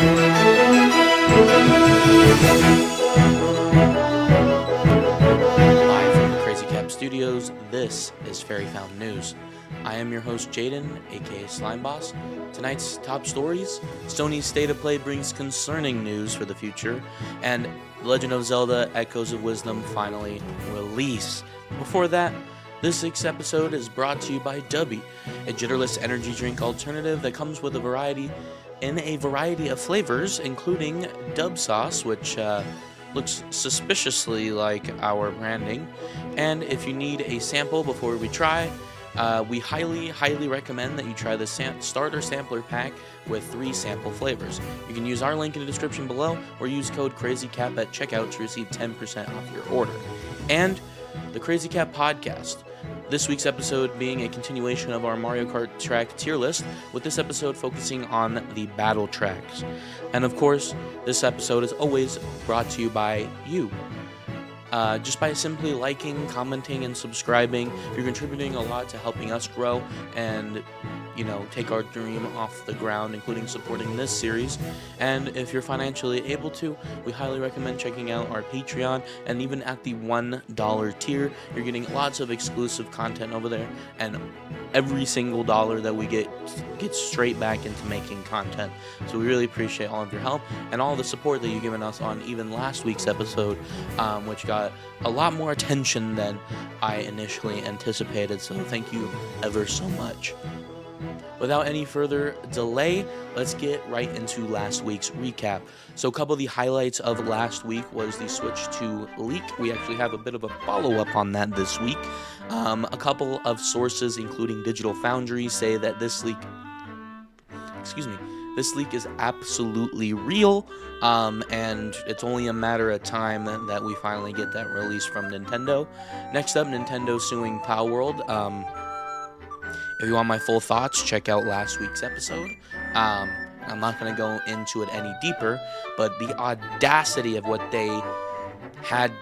Live from the Crazy Cap Studios, this is Fairy Found News. I am your host Jaden, aka Slime Boss. Tonight's top stories: Sony's State of Play brings concerning news for the future, and The Legend of Zelda: Echoes of Wisdom finally release. Before that, this week's episode is brought to you by Dubby, a jitterless energy drink alternative that comes with a variety of flavors, including Dub Sauce, which looks suspiciously like our branding. And if you need a sample before we try, we highly recommend that you try the starter sampler pack with 3 sample flavors. You can use our link in the description below or use code CrazyCap at checkout to receive 10% off your order. And the Crazy Cap podcast. This week's episode being a continuation of our Mario Kart track tier list, with this episode focusing on the battle tracks. And of course, this episode is always brought to you by you. Just by simply liking, commenting, and subscribing, you're contributing a lot to helping us grow and, take our dream off the ground, including supporting this series. And if you're financially able to, we highly recommend checking out our Patreon. And even at the $1 tier, you're getting lots of exclusive content over there, and every single dollar that we get gets straight back into making content. So we really appreciate all of your help and all the support that you've given us on even last week's episode, which got a lot more attention than I initially anticipated. So thank you ever so much. Without any further delay, let's get right into last week's recap. So a couple of the highlights of last week was the Switch 2 leak. We actually have a bit of a follow-up on that this week. A couple of sources, including Digital Foundry, say that this leak is absolutely real, and it's only a matter of time that we finally get that release from Nintendo. Next up, Nintendo suing Palworld. If you want my full thoughts, check out last week's episode. I'm not going to go into it any deeper, but the audacity of what they had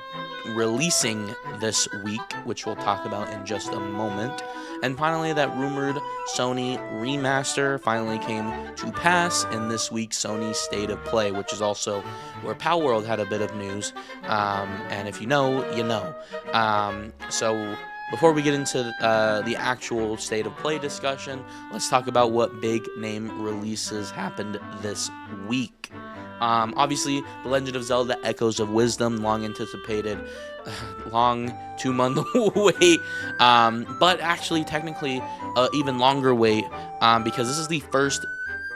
releasing this week, which we'll talk about in just a moment. And finally, that rumored Sony remaster finally came to pass in this week's Sony State of Play, which is also where Palworld had a bit of news. And if you know, you know. So before we get into the actual State of Play discussion, let's talk about what big name releases happened this week. Obviously, The Legend of Zelda: Echoes of Wisdom, long anticipated, long 2-month wait, but actually technically even longer wait, because this is the first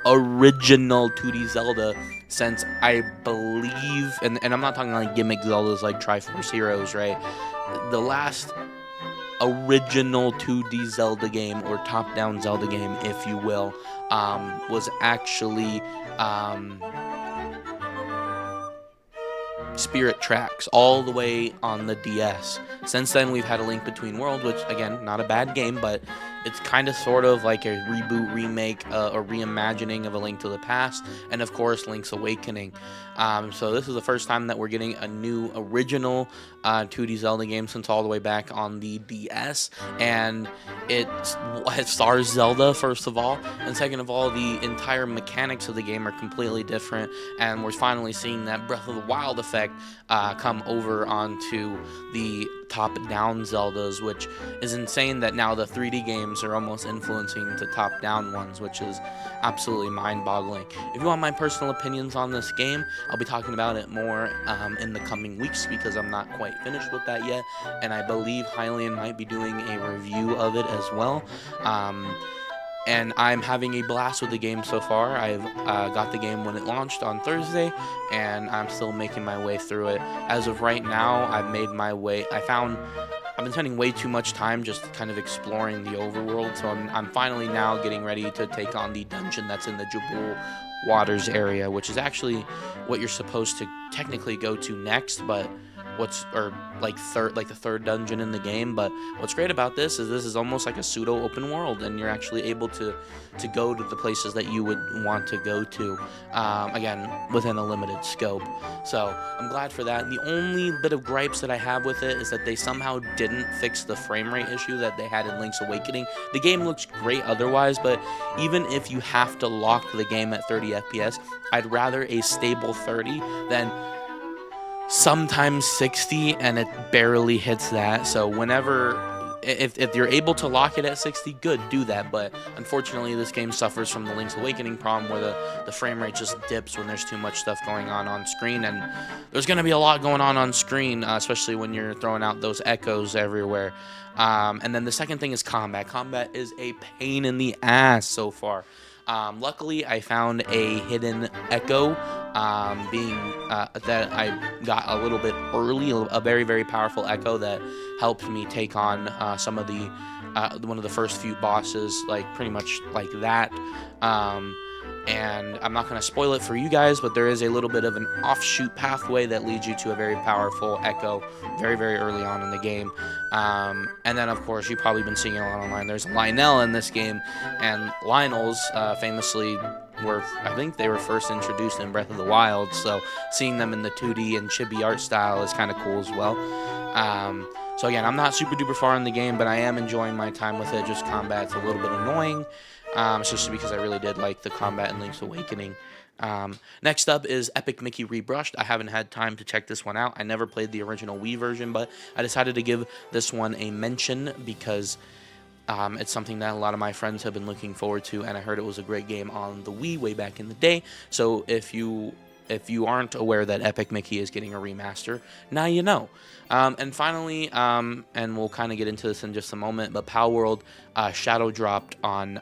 original 2D Zelda since, I believe, and I'm not talking like gimmick Zeldas like Triforce Heroes, right? The last original 2D Zelda game, or top-down Zelda game, if you will, was actually Spirit Tracks, all the way on the DS. Since then, we've had A Link Between Worlds, which, again, not a bad game, but it's kind of sort of like a reboot, remake, or reimagining of A Link to the Past, and of course, Link's Awakening. So this is the first time that we're getting a new original 2D Zelda game since all the way back on the DS, and it stars Zelda, first of all, and second of all, the entire mechanics of the game are completely different, and we're finally seeing that Breath of the Wild effect come over onto the top-down Zeldas, which is insane that now the 3D games are almost influencing the top-down ones, which is absolutely mind-boggling. If you want my personal opinions on this game, I'll be talking about it more in the coming weeks, because I'm not quite finished with that yet, and I believe Hylian might be doing a review of it as well. And I'm having a blast with the game so far. I've got the game when it launched on Thursday, and I'm still making my way through it. As of right now, I've made my way. I've been spending way too much time just kind of exploring the overworld, so I'm finally now getting ready to take on the dungeon that's in the Jabul Waters area, which is actually what you're supposed to technically go to next, but the third dungeon in the game. But what's great about this is almost like a pseudo open world, and you're actually able to go to the places that you would want to go to, again, within a limited scope. So I'm glad for that. And the only bit of gripes that I have with it is that they somehow didn't fix the frame rate issue that they had in Link's Awakening. The game looks great otherwise, but even if you have to lock the game at 30 FPS, I'd rather a stable 30 than sometimes 60 and it barely hits that. So if you're able to lock it at 60, good, do that. But unfortunately, this game suffers from the Link's Awakening problem where the frame rate just dips when there's too much stuff going on screen. And there's going to be a lot going on screen, especially when you're throwing out those echoes everywhere. And then the second thing is combat. Combat is a pain in the ass so far. Luckily, I found a hidden echo that I got a little bit early, a very, very powerful echo that helped me take on some of one of the first few bosses, like pretty much like that. And I'm not going to spoil it for you guys, but there is a little bit of an offshoot pathway that leads you to a very powerful echo very, very early on in the game. And then, of course, you've probably been seeing it a lot online. There's Lynel in this game, and Lynels famously I think they were first introduced in Breath of the Wild, so seeing them in the 2D and chibi art style is kind of cool as well. So again, I'm not super duper far in the game, but I am enjoying my time with it. Just combat's a little bit annoying, especially because I really did like the combat in Link's Awakening. Next up is Epic Mickey Rebrushed. I haven't had time to check this one out. I never played the original Wii version, but I decided to give this one a mention because it's something that a lot of my friends have been looking forward to, and I heard it was a great game on the Wii way back in the day. So if you aren't aware that Epic Mickey is getting a remaster, now you know. And finally, and we'll kind of get into this in just a moment, but Palworld shadow dropped on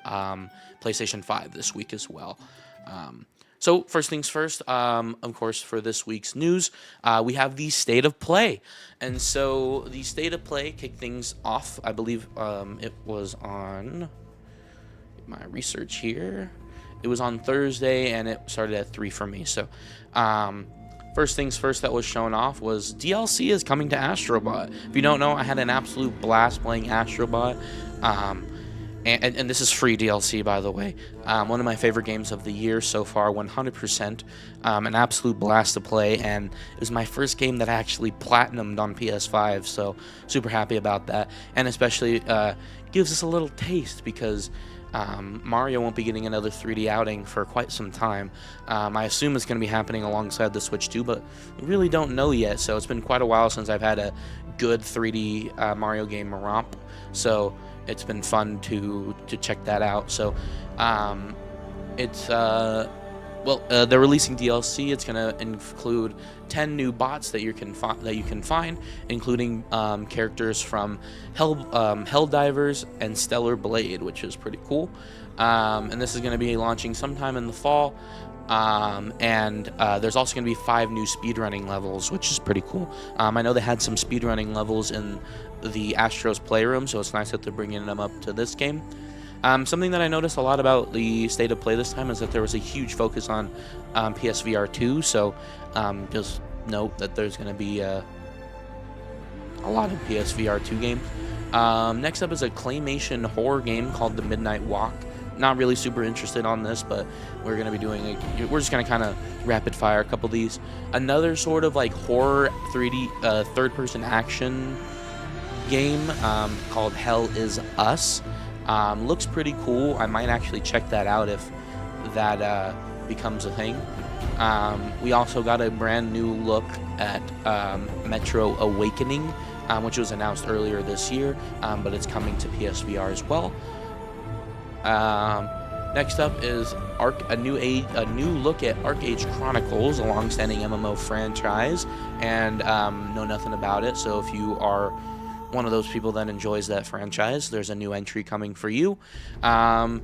PlayStation 5 this week as well. So first things first, of course, for this week's news, we have the State of Play. And so the State of Play kicked things off, I believe it was on my research here. It was on Thursday, and it started at 3 for me. So first things first that was shown off was DLC is coming to Astrobot. If you don't know, I had an absolute blast playing Astrobot. And this is free DLC, by the way. One of my favorite games of the year so far, 100%. An absolute blast to play, and it was my first game that I actually platinumed on PS5, so super happy about that. And especially gives us a little taste because Mario won't be getting another 3D outing for quite some time. I assume it's going to be happening alongside the Switch 2, but we really don't know yet, so it's been quite a while since I've had a good 3D Mario game romp. So it's been fun to check that out. So they're releasing DLC. It's gonna include 10 new bots that you can find, including characters from Helldivers and Stellar Blade, which is pretty cool. And this is gonna be launching sometime in the fall. And there's also going to be 5 new speedrunning levels, which is pretty cool. I know they had some speedrunning levels in the Astro's Playroom, so it's nice that they're bringing them up to this game. Something that I noticed a lot about the State of Play this time is that there was a huge focus on PSVR 2, so just note that there's going to be a lot of PSVR 2 games. Next up is a claymation horror game called The Midnight Walk. Not really super interested on this, but we're going to be doing we're just going to kind of rapid fire a couple of these. Another sort of like horror 3D third-person action game called Hell Is Us. Looks pretty cool. I might actually check that out if that becomes a thing. We also got a brand new look at Metro Awakening, which was announced earlier this year, but it's coming to PSVR as well. Next up is a new look at ArcAge Chronicles, a long-standing MMO franchise, and know nothing about it. So if you are one of those people that enjoys that franchise, there's a new entry coming for you. And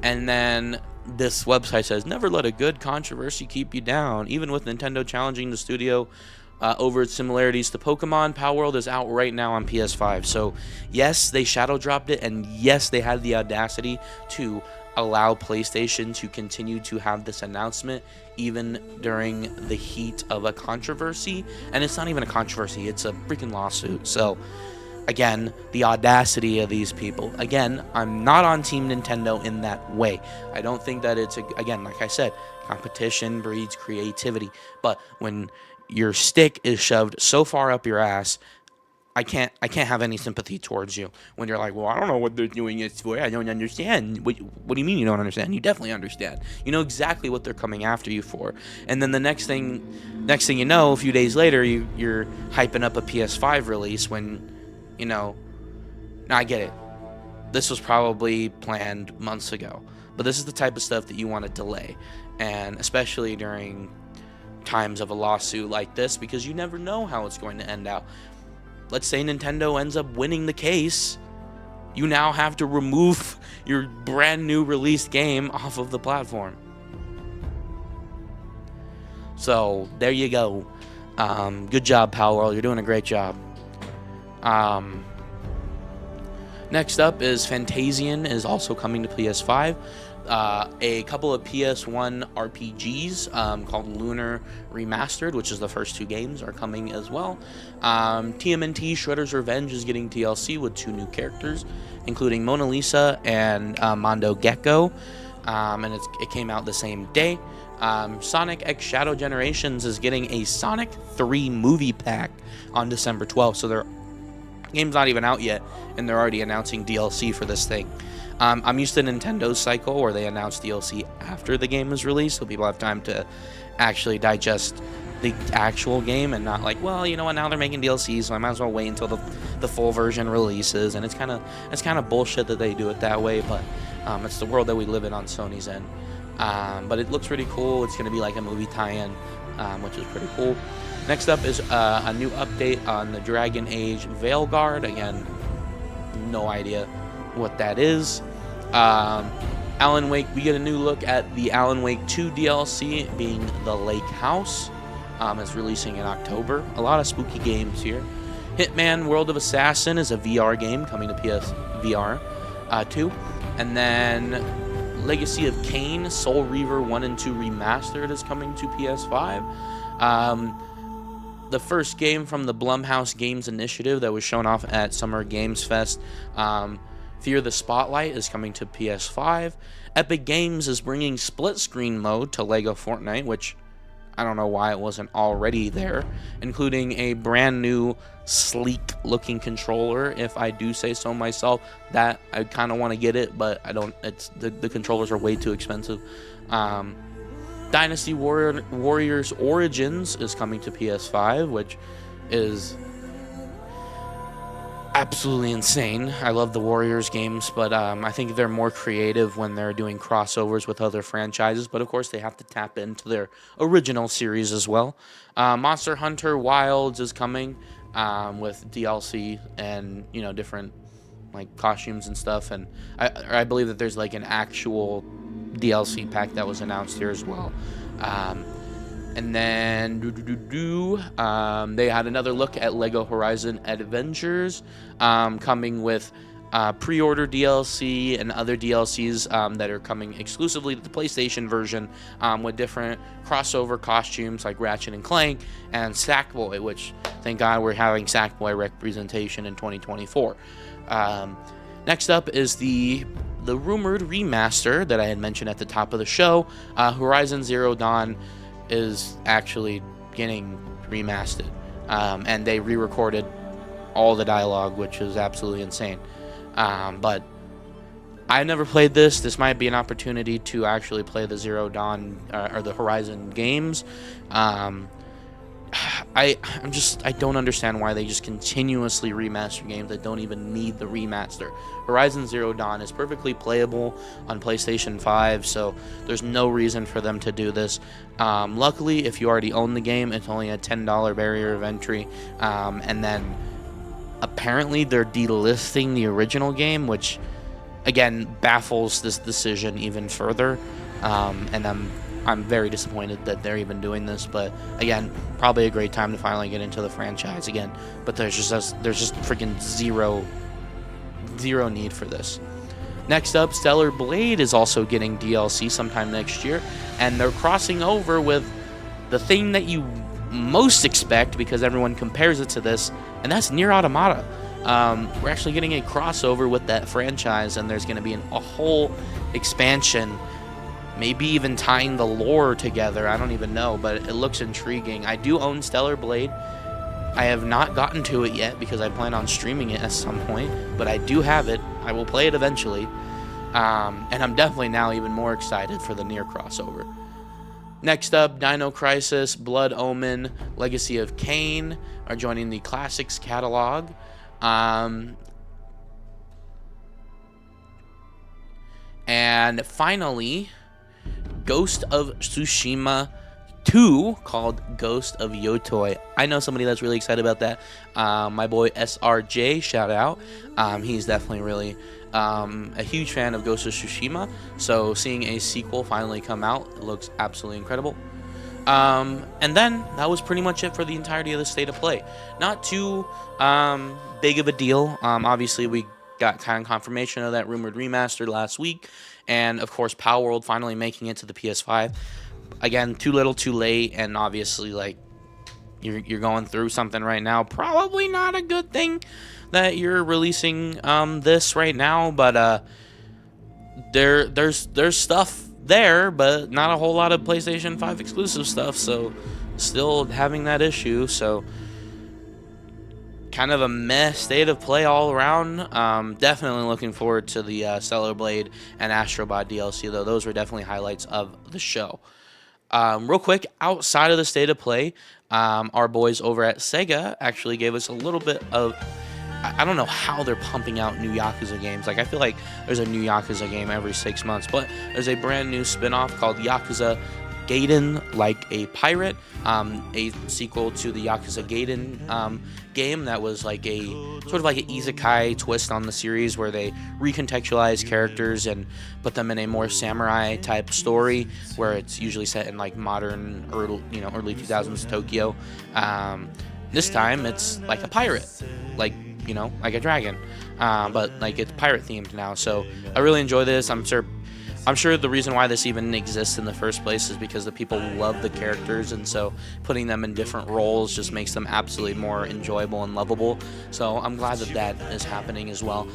then this website says, never let a good controversy keep you down. Even with Nintendo challenging the studio over its similarities to Pokemon, Palworld is out right now on PS5. So yes, they shadow dropped it, and yes, they had the audacity to allow PlayStation to continue to have this announcement even during the heat of a controversy. And it's not even a controversy, it's a freaking lawsuit. So again, the audacity of these people. Again, I'm not on Team Nintendo in that way. I don't think that it's, again, like I said, competition breeds creativity. But when your stick is shoved so far up your ass, I can't have any sympathy towards you when you're like, well, I don't know what they're doing it for. I don't understand. What do you mean you don't understand? You definitely understand. You know exactly what they're coming after you for. And then the next thing you know, a few days later, you're hyping up a PS5 release when, you know, I get it. This was probably planned months ago. But this is the type of stuff that you want to delay. And especially during times of a lawsuit like this, because you never know how it's going to end out. Let's say Nintendo ends up winning the case. You now have to remove your brand new released game off of the platform. So there you go. Good job, Palworld. You're doing a great job. Next up is Fantasian is also coming to PS5. A couple of PS1 RPGs called Lunar Remastered, which is the first two games, are coming as well. TMNT Shredder's Revenge is getting DLC with 2 new characters, including Mona Lisa and Mondo Gecko, and it came out the same day. Sonic X Shadow Generations is getting a Sonic 3 movie pack on December 12th, so their game's not even out yet, and they're already announcing DLC for this thing. I'm used to Nintendo's cycle where they announce DLC after the game is released, so people have time to actually digest the actual game and not like, well, you know what, now they're making DLC, so I might as well wait until the full version releases. And it's kind of bullshit that they do it that way, but it's the world that we live in on Sony's end. But it looks pretty cool. It's going to be like a movie tie-in, which is pretty cool. Next up is a new update on the Dragon Age Veilguard. Again, no idea what that is. Alan Wake, we get a new look at the Alan Wake 2 DLC, being The Lake House. It's releasing in October. A lot of spooky games here. Hitman World of Assassin is a VR game coming to PSVR 2. And then Legacy of Kain, Soul Reaver 1 and 2 Remastered is coming to PS5. The first game from the Blumhouse Games Initiative that was shown off at Summer Games Fest, Fear the Spotlight, is coming to PS5. Epic Games is bringing split screen mode to LEGO Fortnite, which I don't know why it wasn't already there, including a brand new sleek looking controller, if I do say so myself. That I kind of want to get it, but I don't. It's the controllers are way too expensive. Dynasty Warriors Origins is coming to PS5, which is absolutely insane. I love the Warriors games, but I think they're more creative when they're doing crossovers with other franchises. But of course, they have to tap into their original series as well. Monster Hunter Wilds is coming with DLC and different like costumes and stuff. And I believe that there's like an actual DLC pack that was announced here as well. And then they had another look at LEGO Horizon Adventures, coming with pre-order DLC and other DLCs that are coming exclusively to the PlayStation version, with different crossover costumes like Ratchet and Clank and Sackboy, which thank God we're having Sackboy representation in 2024. Next up is the rumored remaster that I had mentioned at the top of the show. Horizon Zero Dawn is actually getting remastered, and they re-recorded all the dialogue, which is absolutely insane. But I never played this. This might be an opportunity to actually play the Zero Dawn or the Horizon games. I don't understand why they just continuously remaster games that don't even need the remaster. Horizon Zero Dawn is perfectly playable on PlayStation 5, so there's no reason for them to do this. Luckily, if you already own the game, it's only a $10 barrier of entry, and then apparently they're delisting the original game, which again baffles this decision even further, and I'm very disappointed that they're even doing this, but again, probably a great time to finally get into the franchise again. But there's just freaking zero need for this. Next up, Stellar Blade is also getting DLC sometime next year, and they're crossing over with the thing that you most expect because everyone compares it to this, and that's Nier Automata. We're actually getting a crossover with that franchise, and there's going to be a whole expansion, maybe even tying the lore together. I don't even know, but it looks intriguing. I do own Stellar Blade. I have not gotten to it yet because I plan on streaming it at some point, but I do have it. I will play it eventually, and I'm definitely now even more excited for the Nier crossover. Next up, Dino Crisis, Blood Omen, Legacy of Kain are joining the Classics catalog. And finally, Ghost of Tsushima 2, called Ghost of Yotoi. I know somebody that's really excited about that. My boy SRJ, shout out. He's definitely really a huge fan of Ghost of Tsushima. So seeing a sequel finally come out looks absolutely incredible. And then that was pretty much it for the entirety of the State of Play. Not too big of a deal. Obviously, we got kind of confirmation of that rumored remaster last week, and of course, Palworld finally making it to the PS5. Again, too little, too late, and obviously, like, you're going through something right now. Probably not a good thing that you're releasing this right now, but there's stuff there, but not a whole lot of PlayStation 5 exclusive stuff, so still having that issue. So kind of a mess State of Play all around. Definitely looking forward to the Stellar Blade and Astro Bot DLC, though. Those were definitely highlights of the show. Real quick, outside of the State of Play, our boys over at Sega actually gave us a little bit of... I don't know how they're pumping out new Yakuza games. Like, I feel like there's a new Yakuza game every 6 months, but there's a brand new spin-off called Yakuza Gaiden Like a Pirate, a sequel to the Yakuza Gaiden game that was like a sort of like an isekai twist on the series where they recontextualize characters and put them in a more samurai type story where it's usually set in like modern early 2000s Tokyo. This time it's like a pirate, like a dragon, but like it's pirate themed now. So I really enjoy this. I'm sure the reason why this even exists in the first place is because the people love the characters, and so putting them in different roles just makes them absolutely more enjoyable and lovable. So I'm glad that is happening as well.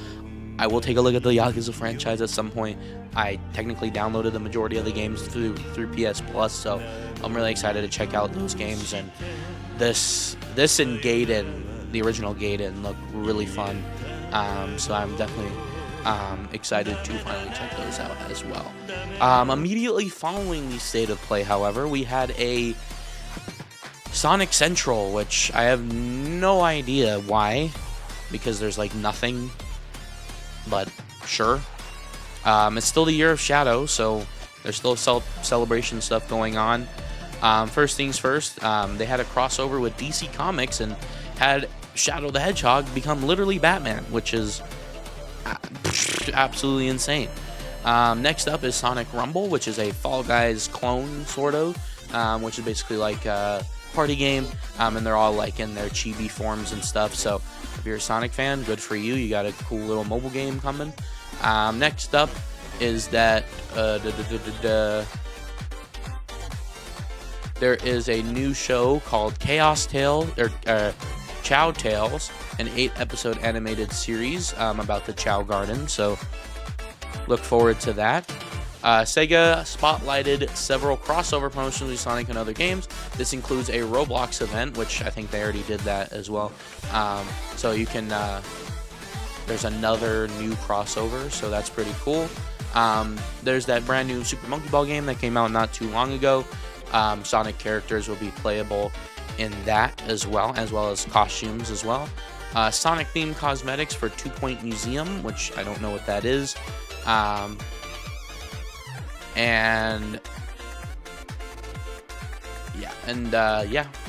I will take a look at the Yakuza franchise at some point. I technically downloaded the majority of the games through PS Plus, so I'm really excited to check out those games. And this and Gaiden, the original Gaiden, look really fun. So I'm definitely excited to finally check those out as well. Immediately following the State of Play, however, we had a Sonic Central, which I have no idea why, because there's like nothing, but sure. It's still the Year of Shadow, so there's still celebration stuff going on. First things first, they had a crossover with DC Comics and had Shadow the Hedgehog become literally Batman, which is absolutely insane. Next up is Sonic Rumble, which is a Fall Guys clone, sort of, which is basically like a party game, and they're all like in their chibi forms and stuff. So if you're a Sonic fan, good for you. You got a cool little mobile game coming. Next up is that there is a new show called Chaos Tales, or Chao Tales, an 8-episode animated series about the Chao Garden, so look forward to that. Sega spotlighted several crossover promotions with Sonic and other games. This includes a Roblox event, which I think they already did that as well. So you can, there's another new crossover, so that's pretty cool. There's that brand new Super Monkey Ball game that came out not too long ago. Sonic characters will be playable in that as well as costumes as well. Sonic themed cosmetics for 2 Point Museum, which I don't know what that is.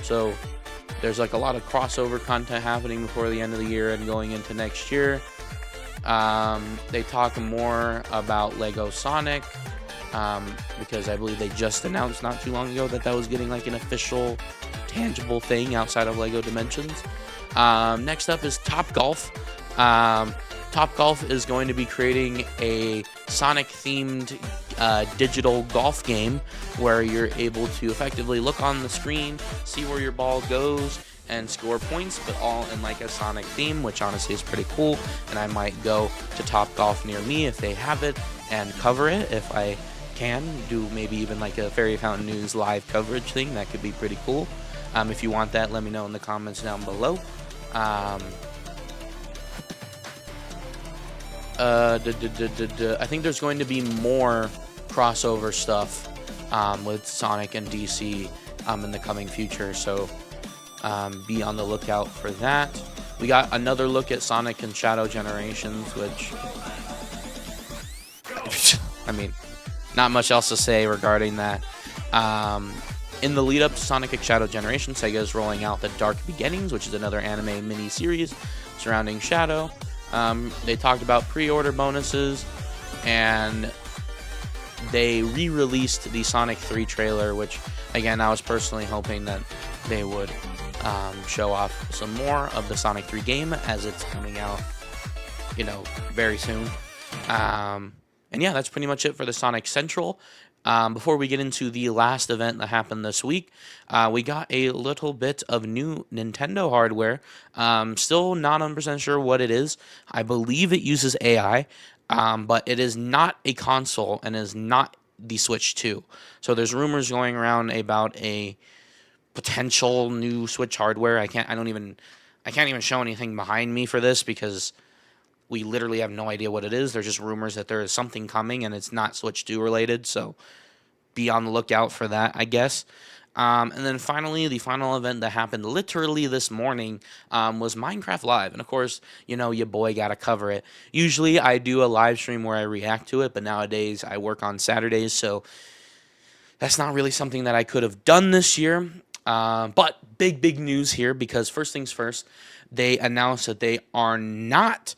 So there's like a lot of crossover content happening before the end of the year and going into next year. They talk more about Lego Sonic, because I believe they just announced not too long ago that was getting like an official tangible thing outside of Lego Dimensions. Next up is Top Golf. Topgolf is going to be creating a Sonic-themed digital golf game where you're able to effectively look on the screen, see where your ball goes, and score points, but all in like a Sonic theme, which honestly is pretty cool. And I might go to Topgolf near me if they have it and cover it if I can. Do maybe even like a Fairy Fountain News live coverage thing. That could be pretty cool. If you want that, let me know in the comments down below. I think there's going to be more crossover stuff with Sonic and DC in the coming future, so be on the lookout for that. We got another look at Sonic and Shadow Generations, which, I mean, not much else to say regarding that. In the lead up to Sonic X Shadow Generation, Sega is rolling out The Dark Beginnings, which is another anime mini-series surrounding Shadow. They talked about pre-order bonuses, and they re-released the Sonic 3 trailer, which, again, I was personally hoping that they would show off some more of the Sonic 3 game as it's coming out, very soon. And yeah, that's pretty much it for the Sonic Central. Before we get into the last event that happened this week, we got a little bit of new Nintendo hardware. Still not 100% sure what it is. I believe it uses AI, but it is not a console and is not the Switch 2. So there's rumors going around about a potential new Switch hardware. I can't even show anything behind me for this because we literally have no idea what it is. There's just rumors that there is something coming and it's not Switch 2 related, so be on the lookout for that, I guess. And then finally, the final event that happened literally this morning was Minecraft Live. And of course, your boy got to cover it. Usually I do a live stream where I react to it, but nowadays I work on Saturdays, so that's not really something that I could have done this year. But big news here, because first things first, they announced that they are not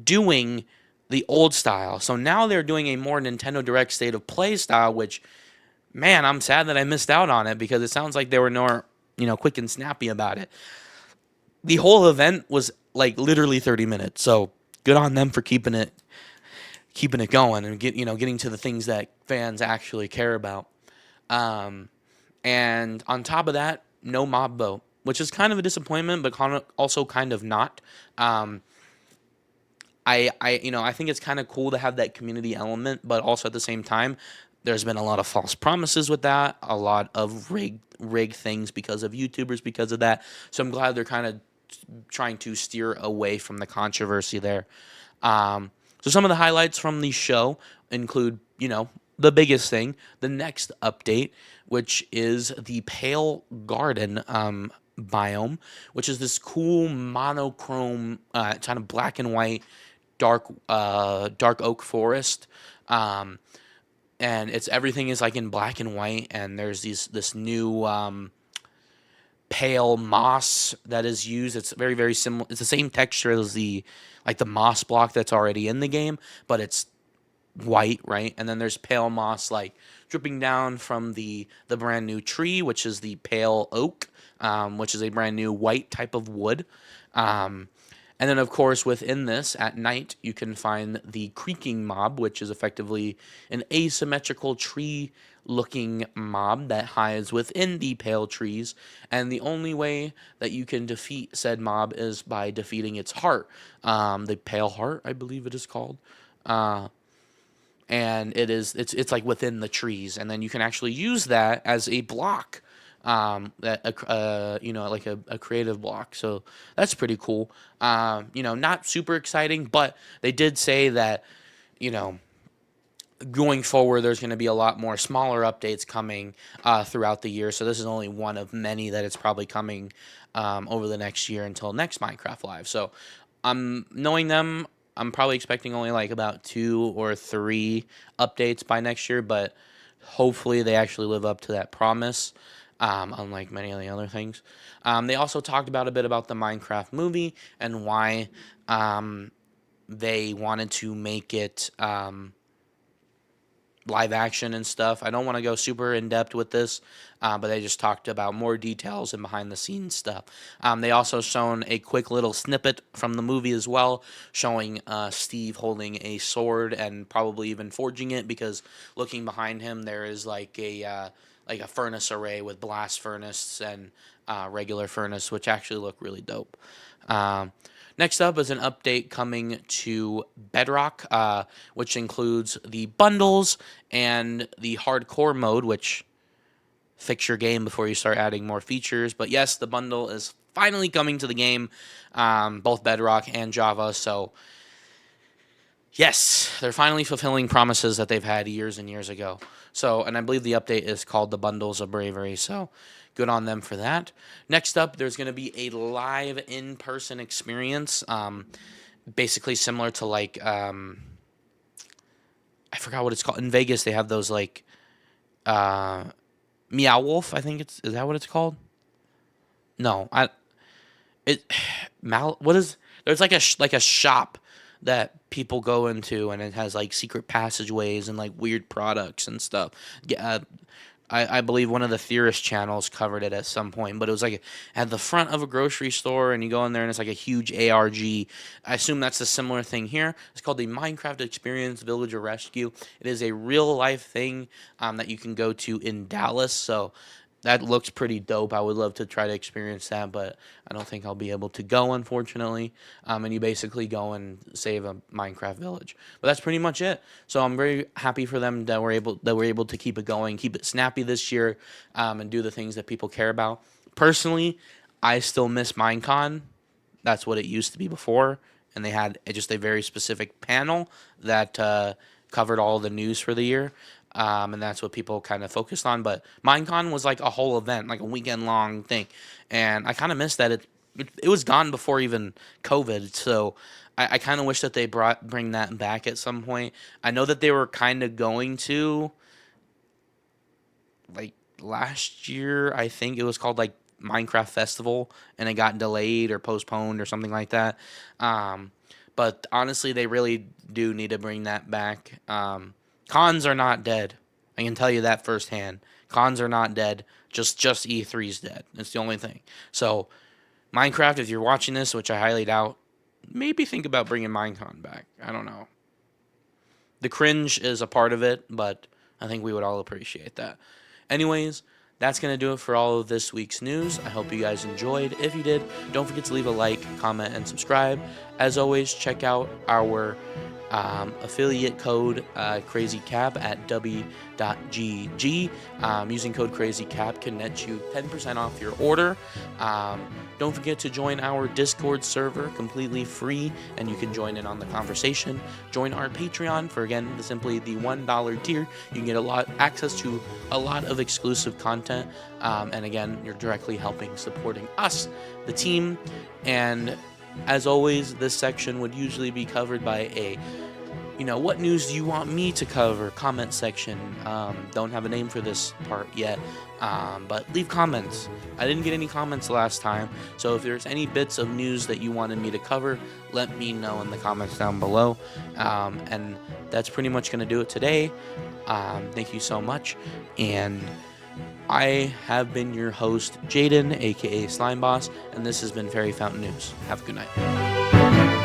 doing the old style. So now they're doing a more Nintendo Direct State of Play style, which, man, I'm sad that I missed out on it because it sounds like they were more, quick and snappy about it. The whole event was like literally 30 minutes. So good on them for keeping it going and getting to the things that fans actually care about. And on top of that, no mob vote, which is kind of a disappointment, but also kind of not. I think it's kind of cool to have that community element, but also at the same time, there's been a lot of false promises with that, a lot of rigged things because of YouTubers because of that. So I'm glad they're kind of trying to steer away from the controversy there. So some of the highlights from the show include, the biggest thing, the next update, which is the Pale Garden biome, which is this cool monochrome, kind of black and white, dark oak forest, and everything is like in black and white, and there's this new pale moss that is used. It's very similar. It's the same texture as the moss block that's already in the game, but it's white, right? And then there's pale moss like dripping down from the brand new tree, which is the pale oak, which is a brand new white type of wood. And then, of course, within this, at night, you can find the creaking mob, which is effectively an asymmetrical tree-looking mob that hides within the pale trees. And the only way that you can defeat said mob is by defeating its heart. The pale heart, I believe it is called. And it's like within the trees. And then you can actually use that as a block. Like a creative block. So that's pretty cool. Not super exciting, but they did say that, going forward, there's going to be a lot more smaller updates coming throughout the year. So this is only one of many that it's probably coming over the next year until next Minecraft Live. So knowing them, I'm probably expecting only like about 2 or 3 updates by next year, but hopefully they actually live up to that promise. Unlike many of the other things. They also talked about a bit about the Minecraft movie and why they wanted to make it live action and stuff. I don't want to go super in depth with this, but they just talked about more details and behind the scenes stuff. They also shown a quick little snippet from the movie as well, showing Steve holding a sword and probably even forging it, because looking behind him there is like a furnace array with blast furnace and regular furnace, which actually look really dope. Next up is an update coming to Bedrock, which includes the bundles and the hardcore mode, which fix your game before you start adding more features. But yes, the bundle is finally coming to the game, both Bedrock and Java. So yes, they're finally fulfilling promises that they've had years and years ago. So, and I believe the update is called the Bundles of Bravery. So good on them for that. Next up, there's going to be a live in-person experience, basically similar to like I forgot what it's called. In Vegas, they have those like Meow Wolf, I think is that what it's called? No, there's like a shop that people go into, and it has like secret passageways and like weird products and stuff. Yeah, I believe one of the Theorist channels covered it at some point, but it was like at the front of a grocery store, and you go in there and it's like a huge ARG. I assume that's a similar thing here. It's called the Minecraft Experience Villager Rescue. It is a real life thing that you can go to in Dallas, so that looks pretty dope. I would love to try to experience that, but I don't think I'll be able to go, unfortunately. And you basically go and save a Minecraft village. But that's pretty much it. So I'm very happy for them that we're able to keep it going, keep it snappy this year, and do the things that people care about. Personally, I still miss Minecon. That's what it used to be before, and they had just a very specific panel that covered all the news for the year. And that's what people kind of focused on. But Minecon was like a whole event, like a weekend long thing, and I kind of missed that. It was gone before even COVID, so I kind of wish that they bring that back at some point. I know that they were kind of going to, like last year, I think it was called like Minecraft Festival, and it got delayed or postponed or something like that. But honestly, they really do need to bring that back. Cons are not dead. I can tell you that firsthand. Cons are not dead. Just E3's dead. It's the only thing. So, Minecraft, if you're watching this, which I highly doubt, maybe think about bringing Minecon back. I don't know. The cringe is a part of it, but I think we would all appreciate that. Anyways, that's going to do it for all of this week's news. I hope you guys enjoyed. If you did, don't forget to leave a like, comment, and subscribe. As always, check out our affiliate code CrazyCap at w.gg. Using code CrazyCap can net you 10% off your order. Don't forget to join our Discord server, completely free, and you can join in on the conversation. Join our Patreon for, again, simply the $1 tier. You can get access to a lot of exclusive content, and again, you're directly supporting us, the team. And as always, this section would usually be covered by what news do you want me to cover? Comment section. Don't have a name for this part yet, but leave comments. I didn't get any comments last time, so if there's any bits of news that you wanted me to cover, let me know in the comments down below. And that's pretty much going to do it today. Thank you so much, and I have been your host, Jaden, aka Slime Boss, and this has been Fairy Fountain News. Have a good night.